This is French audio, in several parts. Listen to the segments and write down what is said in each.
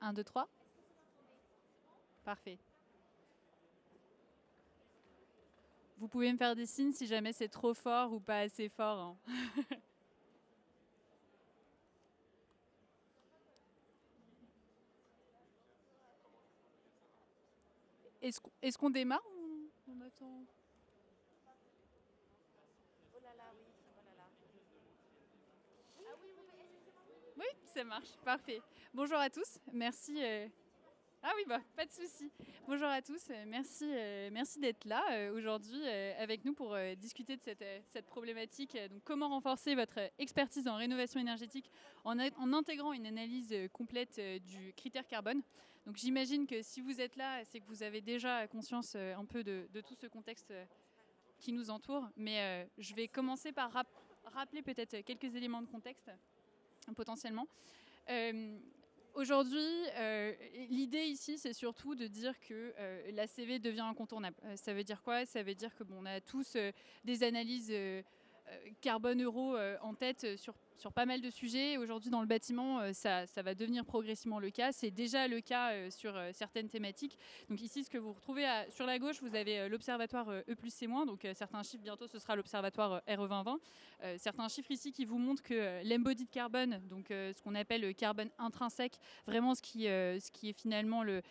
1, 2, 3. Parfait. Vous pouvez me faire des signes si jamais c'est trop fort ou pas assez fort, hein. Est-ce qu'on démarre ou on attend? Oh là là, oui, oh là là. Oui, ça marche. Parfait. Bonjour à tous. Merci. Ah oui, bah, pas de souci. Bonjour à tous. Merci d'être là aujourd'hui avec nous pour discuter de cette problématique. Donc, comment renforcer votre expertise en rénovation énergétique en intégrant une analyse complète du critère carbone. Donc, j'imagine que si vous êtes là, c'est que vous avez déjà conscience un peu de tout ce contexte qui nous entoure. Mais je vais commencer par rappeler peut-être quelques éléments de contexte potentiellement. Euh, Aujourd'hui, l'idée ici, c'est surtout de dire que la CV devient incontournable. Ça veut dire quoi? Ça veut dire que on a tous des analyses carbone euro en tête sur pas mal de sujets. Aujourd'hui, dans le bâtiment, ça va devenir progressivement le cas. C'est déjà le cas sur certaines thématiques. Donc ici, ce que vous retrouvez sur la gauche, vous avez l'observatoire E+C-. Donc certains chiffres, bientôt, ce sera l'observatoire RE 2020. Certains chiffres ici qui vous montrent que l'embodied carbone, donc ce qu'on appelle le carbone intrinsèque, vraiment ce qui est finalement le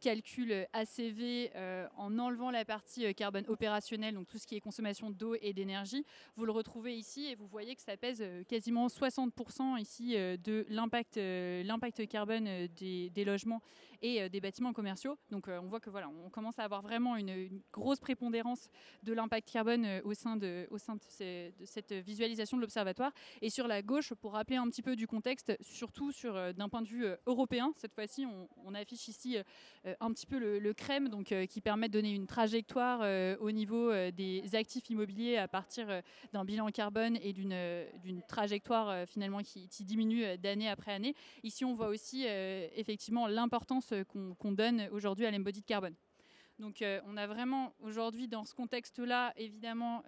calcul ACV en enlevant la partie carbone opérationnelle, donc tout ce qui est consommation d'eau et d'énergie, vous le retrouvez ici et vous voyez que ça pèse quasiment 60% ici de l'impact carbone des logements et des bâtiments commerciaux. Donc on voit que voilà, on commence à avoir vraiment une grosse prépondérance de l'impact carbone au sein de cette visualisation de l'observatoire. Et sur la gauche, pour rappeler un petit peu du contexte, surtout d'un point de vue européen, cette fois-ci, on affiche ici un petit peu le crème, donc qui permet de donner une trajectoire au niveau des actifs immobiliers à partir d'un bilan carbone et d'une trajectoire finalement qui diminue d'année après année. Ici, on voit aussi effectivement l'importance qu'on donne aujourd'hui à l'embodied carbone. Donc on a vraiment aujourd'hui dans ce contexte-là, évidemment,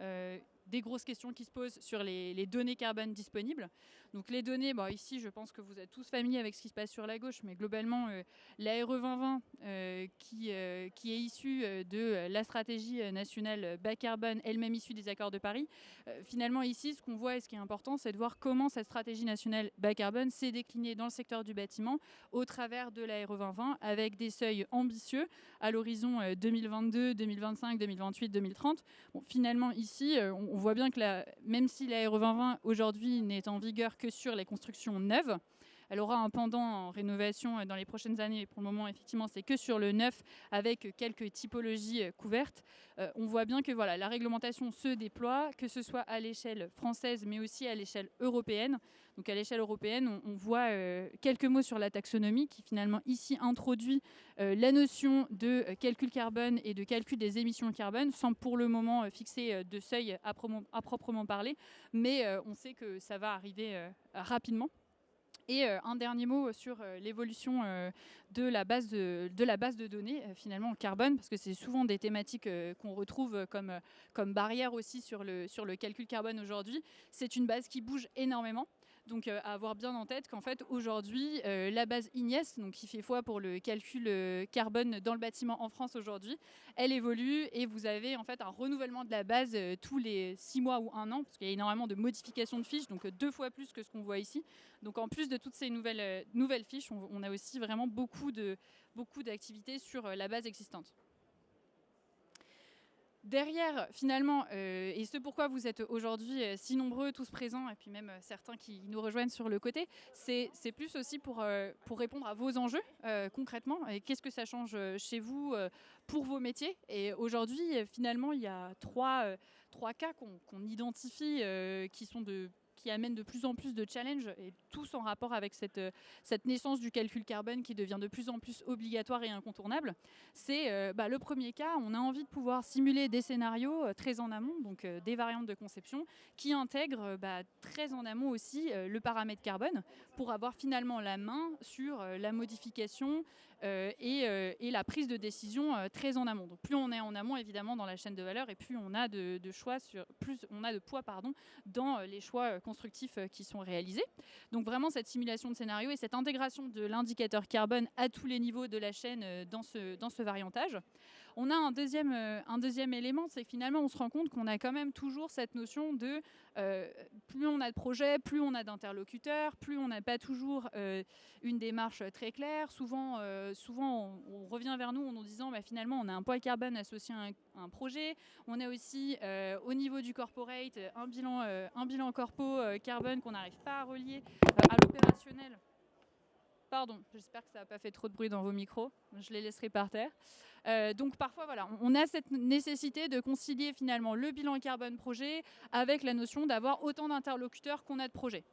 des grosses questions qui se posent sur les données carbone disponibles. Donc les données, bon, ici je pense que vous êtes tous familiers avec ce qui se passe sur la gauche, mais globalement la RE 2020 qui est issue de la stratégie nationale bas carbone, elle-même issue des accords de Paris. Finalement ici ce qu'on voit et ce qui est important, c'est de voir comment cette stratégie nationale bas carbone s'est déclinée dans le secteur du bâtiment au travers de la RE 2020 avec des seuils ambitieux à l'horizon 2022, 2025, 2028, 2030. Bon, finalement, ici, on voit bien que même si la RE 2020 aujourd'hui n'est en vigueur que sur les constructions neuves, elle aura un pendant en rénovation dans les prochaines années. Pour le moment, effectivement, c'est que sur le neuf avec quelques typologies couvertes. On voit bien que voilà, la réglementation se déploie, que ce soit à l'échelle française, mais aussi à l'échelle européenne. Donc à l'échelle européenne, on voit quelques mots sur la taxonomie qui finalement ici introduit la notion de calcul carbone et de calcul des émissions carbone sans pour le moment fixer de seuil à proprement parler. Mais on sait que ça va arriver rapidement. Et un dernier mot sur l'évolution de la base de données, finalement, en carbone, parce que c'est souvent des thématiques qu'on retrouve comme barrière aussi sur le calcul carbone aujourd'hui. C'est une base qui bouge énormément. Donc à avoir bien en tête qu'en fait aujourd'hui la base IGNES, donc qui fait foi pour le calcul carbone dans le bâtiment en France aujourd'hui, elle évolue et vous avez en fait un renouvellement de la base tous les 6 mois ou 1 an, parce qu'il y a énormément de modifications de fiches, donc 2 fois plus que ce qu'on voit ici. Donc en plus de toutes ces nouvelles fiches, on a aussi vraiment beaucoup d'activités sur la base existante. Derrière, finalement, et ce pourquoi vous êtes aujourd'hui si nombreux, tous présents, et puis même certains qui nous rejoignent sur le côté, c'est plus aussi pour répondre à vos enjeux concrètement. Et qu'est-ce que ça change chez vous pour vos métiers? Et aujourd'hui, finalement, il y a trois cas qu'on identifie qui amènent de plus en plus de challenges, et tous en rapport avec cette naissance du calcul carbone qui devient de plus en plus obligatoire et incontournable. C'est le premier cas, on a envie de pouvoir simuler des scénarios très en amont, donc des variantes de conception, qui intègrent très en amont aussi le paramètre carbone, pour avoir finalement la main sur la modification et la prise de décision très en amont. Donc plus on est en amont évidemment dans la chaîne de valeur et plus on a de choix plus on a de poids dans les choix constructifs qui sont réalisés. Donc vraiment cette simulation de scénario et cette intégration de l'indicateur carbone à tous les niveaux de la chaîne dans ce variantage. On a un deuxième élément, c'est que finalement on se rend compte qu'on a quand même toujours cette notion de plus on a de projets, plus on a d'interlocuteurs, plus on n'a pas toujours une démarche très claire. Souvent on revient vers nous en nous disant finalement on a un poids carbone associé à un projet. On a aussi au niveau du corporate un bilan corpo carbone qu'on n'arrive pas à relier à l'opérationnel. Pardon, j'espère que ça n'a pas fait trop de bruit dans vos micros. Je les laisserai par terre. Donc parfois, voilà, on a cette nécessité de concilier finalement le bilan carbone projet avec la notion d'avoir autant d'interlocuteurs qu'on a de projets.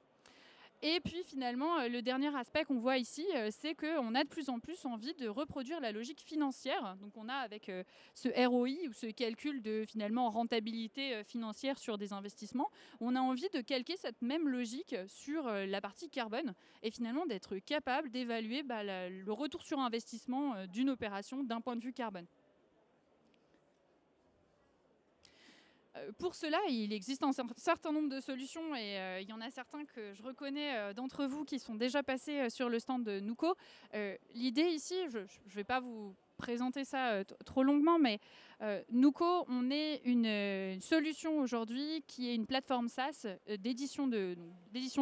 Et puis finalement, le dernier aspect qu'on voit ici, c'est qu'on a de plus en plus envie de reproduire la logique financière. Donc on a avec ce ROI ou ce calcul de finalement rentabilité financière sur des investissements, on a envie de calquer cette même logique sur la partie carbone et finalement d'être capable d'évaluer le retour sur investissement d'une opération d'un point de vue carbone. Pour cela, il existe un certain nombre de solutions et il y en a certains que je reconnais d'entre vous qui sont déjà passés sur le stand de Nuco. L'idée ici, je ne vais pas vous présenter ça trop longuement, mais Nuco, on est une solution aujourd'hui qui est une plateforme SaaS d'édition de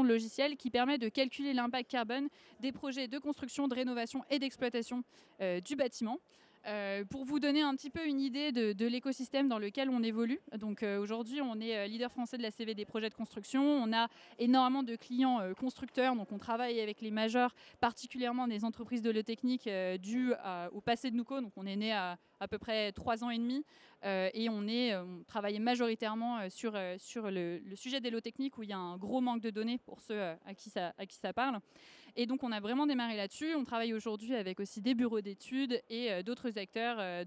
logiciels qui permet de calculer l'impact carbone des projets de construction, de rénovation et d'exploitation du bâtiment. Pour vous donner un petit peu une idée de l'écosystème dans lequel on évolue. Donc aujourd'hui, on est leader français de la CV des projets de construction. On a énormément de clients constructeurs. Donc on travaille avec les majors, particulièrement des entreprises de l'eau-technique dues au passé de Nuco. Donc on est né à peu près 3 ans et demi. Et on travaille majoritairement sur le sujet des lots-techniques où il y a un gros manque de données pour ceux à qui ça parle. Et donc on a vraiment démarré là-dessus. On travaille aujourd'hui avec aussi des bureaux d'études et d'autres acteurs,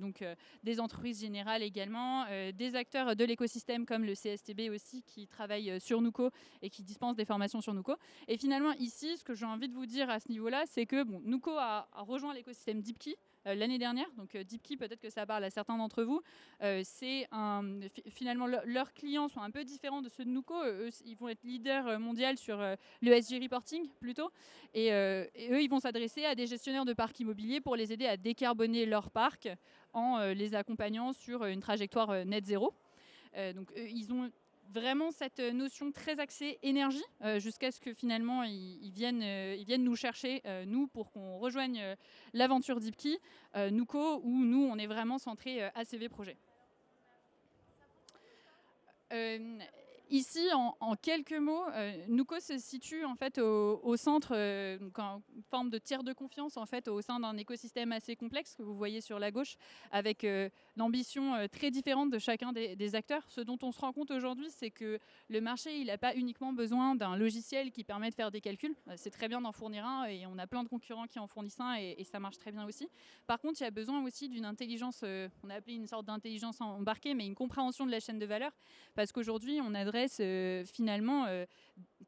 des entreprises générales également, des acteurs de l'écosystème comme le CSTB aussi qui travaillent sur Nuco et qui dispensent des formations sur Nuco. Et finalement ici, ce que j'ai envie de vous dire à ce niveau-là, c'est que Nuco a rejoint l'écosystème Deepkey l'année dernière. Donc Deepkey, peut-être que ça parle à certains d'entre vous. Finalement, leurs clients sont un peu différents de ceux de Nuco. Eux, ils vont être leaders mondial sur le SG reporting plutôt. Et eux, ils vont s'adresser à des gestionnaires de parcs immobiliers pour les aider à décarboner leur parc en les accompagnant sur une trajectoire net zéro. Donc ils ont vraiment cette notion très axée énergie jusqu'à ce que finalement ils viennent nous chercher, nous, pour qu'on rejoigne l'aventure Deepkey, Nuco, où nous, on est vraiment centré ACV projet. Ici, en quelques mots, Nuco se situe en fait au centre, en forme de tiers de confiance en fait, au sein d'un écosystème assez complexe que vous voyez sur la gauche, avec l'ambition très différente de chacun des acteurs. Ce dont on se rend compte aujourd'hui, c'est que le marché, il n'a pas uniquement besoin d'un logiciel qui permet de faire des calculs. C'est très bien d'en fournir un et on a plein de concurrents qui en fournissent un et ça marche très bien aussi. Par contre, il y a besoin aussi d'une intelligence, on a appelé une sorte d'intelligence embarquée, mais une compréhension de la chaîne de valeur, parce qu'aujourd'hui, on adresse finalement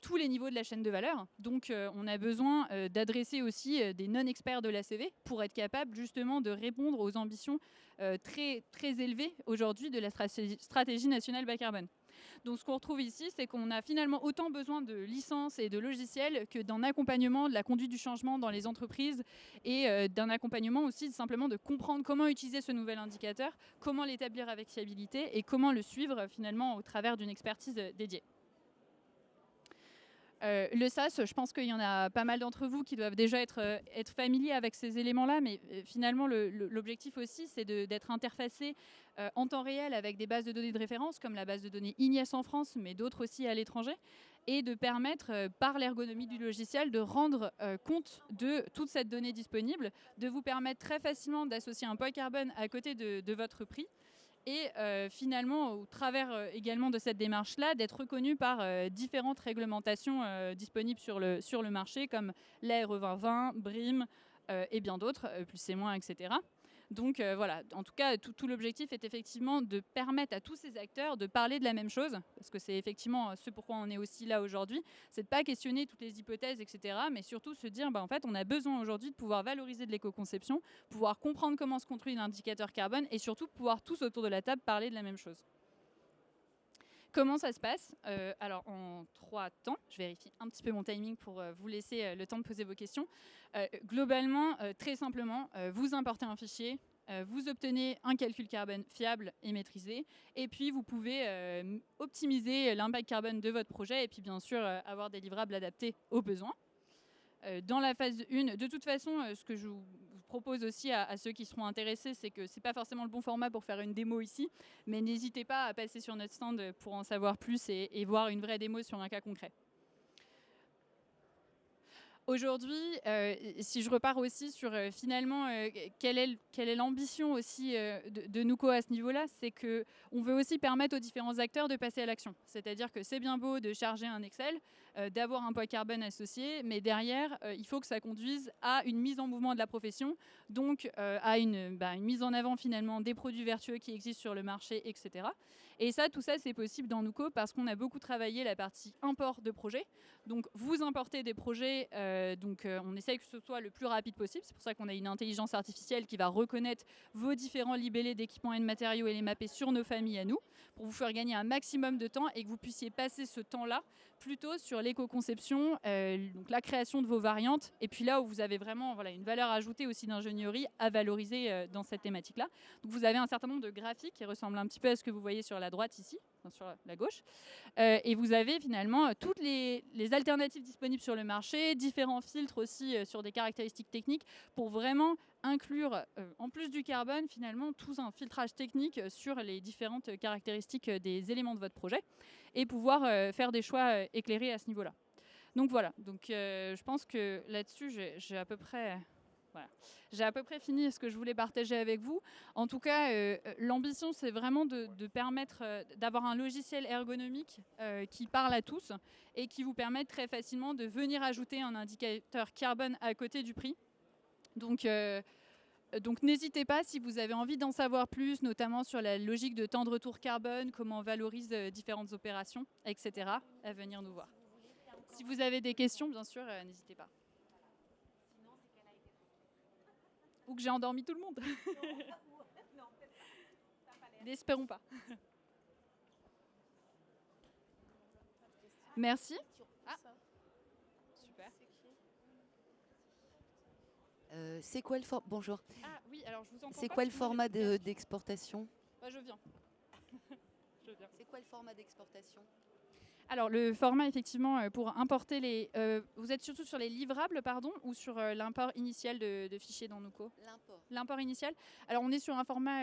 tous les niveaux de la chaîne de valeur. Donc on a besoin d'adresser aussi des non-experts de l'ACV pour être capable justement de répondre aux ambitions très, très élevées aujourd'hui de la stratégie nationale bas carbone. Donc ce qu'on retrouve ici, c'est qu'on a finalement autant besoin de licences et de logiciels que d'un accompagnement de la conduite du changement dans les entreprises et d'un accompagnement aussi simplement de comprendre comment utiliser ce nouvel indicateur, comment l'établir avec fiabilité et comment le suivre finalement au travers d'une expertise dédiée. Le SaaS, je pense qu'il y en a pas mal d'entre vous qui doivent déjà être familiers avec ces éléments-là, mais finalement l'objectif aussi, c'est d'être interfacé en temps réel avec des bases de données de référence, comme la base de données INIES en France, mais d'autres aussi à l'étranger, et de permettre, par l'ergonomie du logiciel, de rendre compte de toute cette donnée disponible, de vous permettre très facilement d'associer un poids carbone à côté de votre prix, et finalement, au travers également de cette démarche-là, d'être reconnu par différentes réglementations disponibles sur le marché, comme la RE 2020, BRIM et bien d'autres, plus et moins, etc. Donc voilà, en tout cas, tout l'objectif est effectivement de permettre à tous ces acteurs de parler de la même chose, parce que c'est effectivement ce pourquoi on est aussi là aujourd'hui, c'est de pas questionner toutes les hypothèses, etc., mais surtout se dire, en fait, on a besoin aujourd'hui de pouvoir valoriser de l'éco-conception, pouvoir comprendre comment se construit l'indicateur carbone, et surtout pouvoir tous autour de la table parler de la même chose. Comment ça se passe? Alors en 3 temps, je vérifie un petit peu mon timing pour vous laisser le temps de poser vos questions. Globalement, très simplement, vous importez un fichier, vous obtenez un calcul carbone fiable et maîtrisé, et puis vous pouvez optimiser l'impact carbone de votre projet, et puis bien sûr avoir des livrables adaptés aux besoins. Dans la phase 1, de toute façon, ce que je vous propose aussi à ceux qui seront intéressés, c'est que c'est pas forcément le bon format pour faire une démo ici, mais n'hésitez pas à passer sur notre stand pour en savoir plus et voir une vraie démo sur un cas concret. Aujourd'hui, si je repars aussi sur finalement quelle est l'ambition aussi de Nuco à ce niveau-là, c'est qu'on veut aussi permettre aux différents acteurs de passer à l'action. C'est-à-dire que c'est bien beau de charger un Excel, d'avoir un poids carbone associé, mais derrière, il faut que ça conduise à une mise en mouvement de la profession, donc à une mise en avant finalement des produits vertueux qui existent sur le marché, etc. Et ça, tout ça, c'est possible dans Nuco parce qu'on a beaucoup travaillé la partie import de projets. Donc vous importez des projets, on essaye que ce soit le plus rapide possible. C'est pour ça qu'on a une intelligence artificielle qui va reconnaître vos différents libellés d'équipements et de matériaux et les mapper sur nos familles à nous, pour vous faire gagner un maximum de temps et que vous puissiez passer ce temps-là plutôt sur l'éco-conception, donc la création de vos variantes, et puis là où vous avez vraiment une valeur ajoutée aussi d'ingénierie à valoriser dans cette thématique-là. Donc vous avez un certain nombre de graphiques qui ressemblent un petit peu à ce que vous voyez sur la droite ici, enfin sur la gauche. Et vous avez finalement toutes les alternatives disponibles sur le marché, différents filtres aussi sur des caractéristiques techniques pour vraiment inclure, en plus du carbone, finalement, tout un filtrage technique sur les différentes caractéristiques des éléments de votre projet et pouvoir faire des choix éclairés à ce niveau-là. Donc voilà, je pense que là-dessus, j'ai à peu près... Voilà. J'ai à peu près fini ce que je voulais partager avec vous. En tout cas, l'ambition, c'est vraiment de permettre d'avoir un logiciel ergonomique qui parle à tous et qui vous permette très facilement de venir ajouter un indicateur carbone à côté du prix. Donc n'hésitez pas, si vous avez envie d'en savoir plus, notamment sur la logique de temps de retour carbone, comment on valorise différentes opérations, etc., à venir nous voir. Si vous avez des questions, bien sûr, n'hésitez pas. Ou que j'ai endormi tout le monde. N'espérons pas. Merci. Ah. Super. C'est quoi le format Bonjour. Ah oui, alors je vous entends. C'est quoi le format d'exportation? Je viens. Je viens. C'est quoi le format d'exportation? Alors le format effectivement pour importer les... vous êtes surtout sur les livrables pardon ou sur l'import initial de fichiers dans Nuco? L'import initial. Alors on est sur un format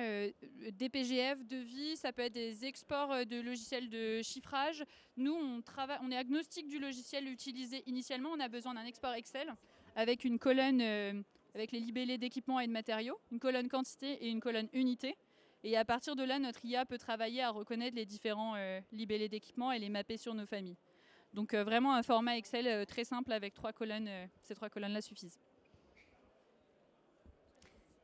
DPGF, devis, ça peut être des exports de logiciels de chiffrage. Nous on est agnostique du logiciel utilisé initialement, on a besoin d'un export Excel avec une colonne avec les libellés d'équipements et de matériaux, une colonne quantité et une colonne unité. Et à partir de là, notre IA peut travailler à reconnaître les différents libellés d'équipement et les mapper sur nos familles. Donc vraiment un format Excel très simple avec 3 colonnes. Ces 3 colonnes-là suffisent.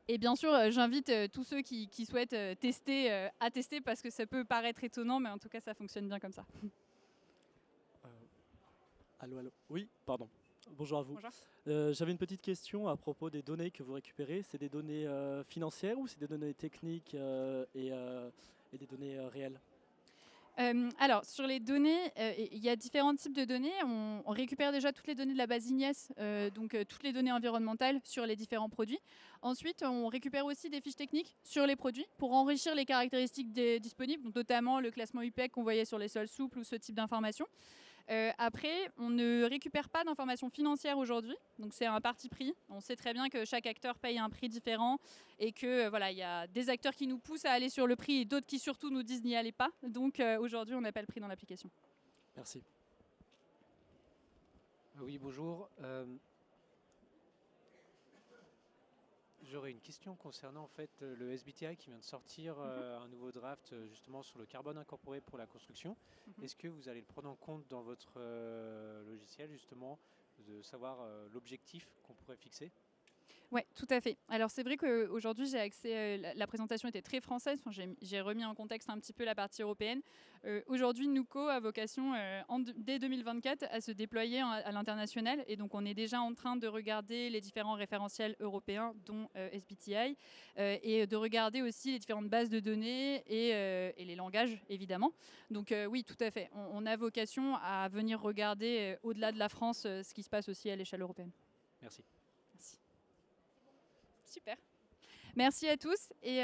Et bien sûr, j'invite tous ceux qui souhaitent tester à tester parce que ça peut paraître étonnant, mais en tout cas, ça fonctionne bien comme ça. Allô, allô. Oui, pardon. Bonjour à vous. Bonjour. J'avais une petite question à propos des données que vous récupérez. C'est des données financières ou c'est des données techniques et des données réelles? Alors, sur les données, il y a différents types de données. On récupère déjà toutes les données de la base IGNIS, donc toutes les données environnementales sur les différents produits. Ensuite, on récupère aussi des fiches techniques sur les produits pour enrichir les caractéristiques disponibles, donc notamment le classement UPEC qu'on voyait sur les sols souples ou ce type d'informations. Après, on ne récupère pas d'informations financières aujourd'hui, donc c'est un parti pris. On sait très bien que chaque acteur paye un prix différent et que voilà, il y a des acteurs qui nous poussent à aller sur le prix et d'autres qui surtout nous disent n'y allez pas. Donc aujourd'hui, on n'a pas le prix dans l'application. Merci. Oui, bonjour. J'aurais une question concernant en fait le SBTi qui vient de sortir un nouveau draft justement sur le carbone incorporé pour la construction. Est-ce que vous allez le prendre en compte dans votre logiciel justement, de savoir l'objectif qu'on pourrait fixer? Oui, tout à fait. Alors c'est vrai qu'aujourd'hui, j'ai accès, la présentation était très française, enfin, j'ai remis en contexte un petit peu la partie européenne. Aujourd'hui, Nuco a vocation, dès 2024, à se déployer à l'international. Et donc on est déjà en train de regarder les différents référentiels européens, dont SBTI, et de regarder aussi les différentes bases de données et les langages, évidemment. Donc oui, tout à fait. On a vocation à venir regarder, au-delà de la France, ce qui se passe aussi à l'échelle européenne. Merci. Merci. Super. Merci à tous. Et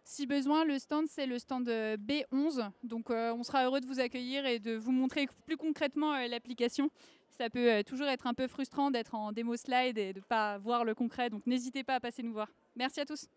si besoin, le stand, c'est le stand B11. Donc on sera heureux de vous accueillir et de vous montrer plus concrètement l'application. Ça peut toujours être un peu frustrant d'être en démo slide et de ne pas voir le concret. Donc n'hésitez pas à passer nous voir. Merci à tous.